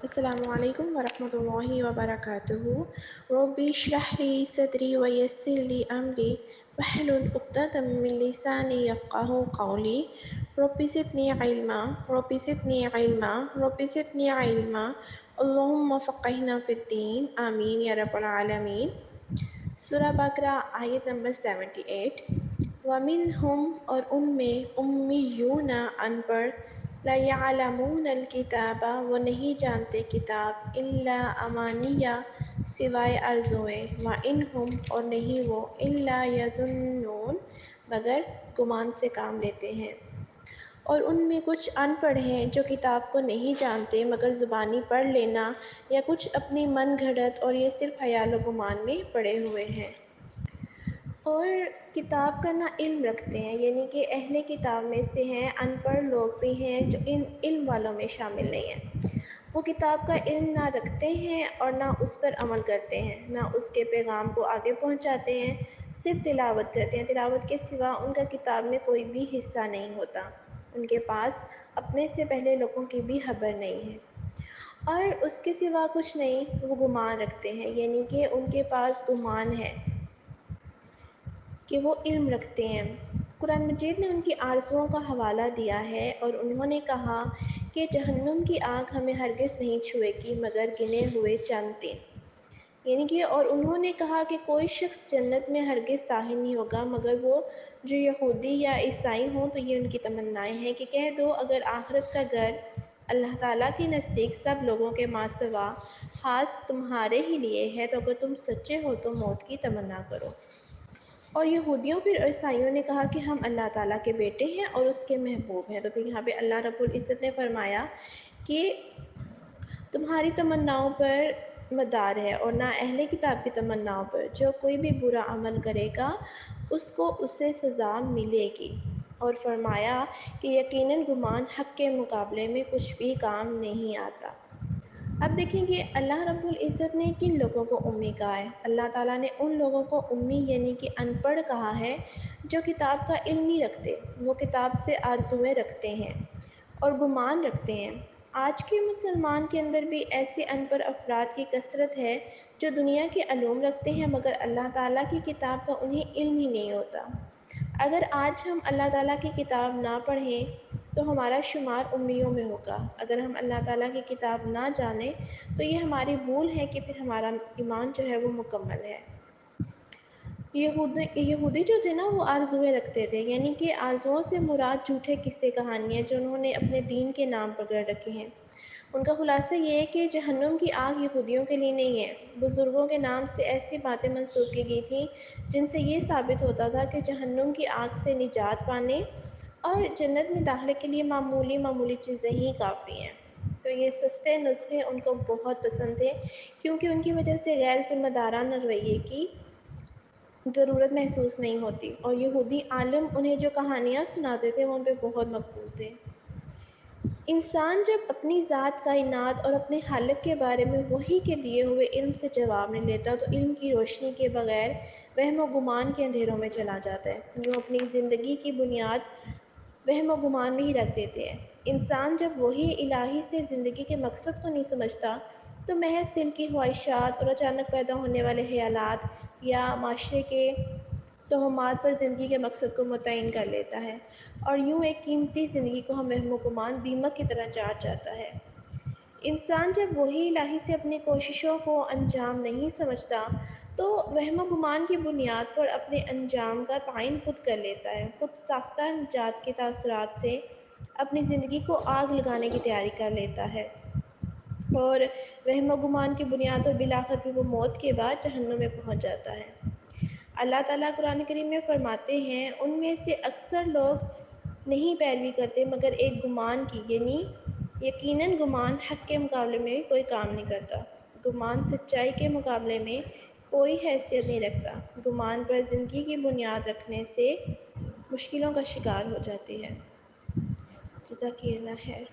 السلام علیکم ورحمۃ اللہ وبرکاتہ۔ رب اشرح لی صدری ویسر لی امری واحلل عقدۃ من لسانی یفقہوا قولی۔ رب زدنی علما رب زدنی علما رب زدنی علما اللہم فقہنا فی الدین آمین یا رب العالمین۔ سورہ بقرہ آیت نمبر 78۔ وَمِنْهُمْ اور ان میں امیون ان پڑھ لا یعلمون الکتاب وہ نہیں جانتے کتاب الا امانیہ سوائے آرزوئیں وَإِنْهُمْ اور نہیں وہ الا یظنون مگر گمان سے کام لیتے ہیں۔ اور ان میں کچھ ان پڑھ ہیں جو کتاب کو نہیں جانتے مگر زبانی پڑھ لینا یا کچھ اپنی من گھڑت اور یہ صرف خیال و گمان میں پڑے ہوئے ہیں۔ اور کتاب کا نہ علم رکھتے ہیں، یعنی کہ اہل کتاب میں سے ہیں، ان پڑھ لوگ بھی ہیں جو ان علم والوں میں شامل نہیں ہیں۔ وہ کتاب کا علم نہ رکھتے ہیں اور نہ اس پر عمل کرتے ہیں، نہ اس کے پیغام کو آگے پہنچاتے ہیں، صرف تلاوت کرتے ہیں۔ تلاوت کے سوا ان کا کتاب میں کوئی بھی حصہ نہیں ہوتا، ان کے پاس اپنے سے پہلے لوگوں کی بھی خبر نہیں ہے۔ اور اس کے سوا کچھ نہیں، وہ گمان رکھتے ہیں، یعنی کہ ان کے پاس گمان ہے کہ وہ علم رکھتے ہیں۔ قرآن مجید نے ان کی آرزوؤں کا حوالہ دیا ہے اور انہوں نے کہا کہ جہنم کی آگ ہمیں ہرگز نہیں چھوئے گی مگر گنے ہوئے چند دن، یعنی کہ اور انہوں نے کہا کہ کوئی شخص جنت میں ہرگز داخل نہیں ہوگا مگر وہ جو یہودی یا عیسائی ہوں۔ تو یہ ان کی تمنائیں ہیں کہ کہہ دو اگر آخرت کا گھر اللہ تعالیٰ کے نزدیک سب لوگوں کے ماں سوا خاص تمہارے ہی لیے ہے تو اگر تم سچے ہو تو موت کی تمنا کرو۔ اور یہودیوں پھر عیسائیوں نے کہا کہ ہم اللہ تعالیٰ کے بیٹے ہیں اور اس کے محبوب ہیں۔ تو پھر یہاں پہ اللہ رب العزت نے فرمایا کہ تمہاری تمناؤں پر مدار ہے اور نہ اہل کتاب کی تمناؤں پر، جو کوئی بھی برا عمل کرے گا اس کو اسے سزا ملے گی۔ اور فرمایا کہ یقیناً گمان حق کے مقابلے میں کچھ بھی کام نہیں آتا۔ اب دیکھیں کہ اللہ رب العزت نے کن لوگوں کو امی کہا ہے۔ اللہ تعالیٰ نے ان لوگوں کو امی یعنی کہ ان پڑھ کہا ہے جو کتاب کا علم نہیں رکھتے، وہ کتاب سے آرزوئیں رکھتے ہیں اور گمان رکھتے ہیں۔ آج کے مسلمان کے اندر بھی ایسے ان پڑھ افراد کی کثرت ہے جو دنیا کے علوم رکھتے ہیں مگر اللہ تعالیٰ کی کتاب کا انہیں علم ہی نہیں ہوتا۔ اگر آج ہم اللہ تعالیٰ کی کتاب نہ پڑھیں تو ہمارا شمار امیوں میں ہوگا۔ اگر ہم اللہ تعالیٰ کی کتاب نہ جانیں تو یہ ہماری بھول ہے کہ پھر ہمارا ایمان جو ہے وہ مکمل ہے۔ یہودی جو تھے نا وہ آرزوئیں رکھتے تھے، یعنی کہ آرزوؤں سے مراد جھوٹے قصے کہانیاں جو انہوں نے اپنے دین کے نام پر کر رکھے ہیں۔ ان کا خلاصہ یہ ہے کہ جہنم کی آگ یہودیوں کے لیے نہیں ہے۔ بزرگوں کے نام سے ایسی باتیں منسوخ کی گئی تھیں جن سے یہ ثابت ہوتا تھا کہ جہنم کی آگ سے نجات پانے اور جنت میں داخلے کے لیے معمولی چیزیں ہی کافی ہیں۔ تو یہ سستے نسخے ان کو بہت پسند تھے کیونکہ ان کی وجہ سے غیر ذمہ دارانہ رویے کی ضرورت محسوس نہیں ہوتی، اور یہودی عالم انہیں جو کہانیاں سناتے تھے وہ ان پہ بہت مقبول تھے۔ انسان جب اپنی ذات کائنات اور اپنے خالق کے بارے میں وحی کے دیے ہوئے علم سے جواب نہیں لیتا تو علم کی روشنی کے بغیر وہم و گمان کے اندھیروں میں چلا جاتا ہے۔ یوں اپنی زندگی کی بنیاد وہم و گمان میں ہی رکھ دیتے ہیں۔ انسان جب وحی الہی سے زندگی کے مقصد کو نہیں سمجھتا تو محض دل کی خواہشات اور اچانک پیدا ہونے والے خیالات یا معاشرے کے توہمات پر زندگی کے مقصد کو متعین کر لیتا ہے، اور یوں ایک قیمتی زندگی کو ہم وہم و گمان دیمک کی طرح چاٹ جاتا ہے۔ انسان جب وحی الہی سے اپنی کوششوں کو انجام نہیں سمجھتا تو وہم و گمان کی بنیاد پر اپنے انجام کا تعین خود کر لیتا ہے، خود ساختہ نجات کے تاثرات سے اپنی زندگی کو آگ لگانے کی تیاری کر لیتا ہے، اور وہم و گمان کی بنیاد پر بالآخر بھی وہ موت کے بعد جہنم میں پہنچ جاتا ہے۔ اللہ تعالیٰ قرآن کریم میں فرماتے ہیں ان میں سے اکثر لوگ نہیں پیروی کرتے مگر ایک گمان کی، یعنی یقیناً گمان حق کے مقابلے میں کوئی کام نہیں کرتا۔ گمان سچائی کے مقابلے میں کوئی حیثیت نہیں رکھتا۔ گمان پر زندگی کی بنیاد رکھنے سے مشکلوں کا شکار ہو جاتی ہے۔ جزاک اللہ خیر۔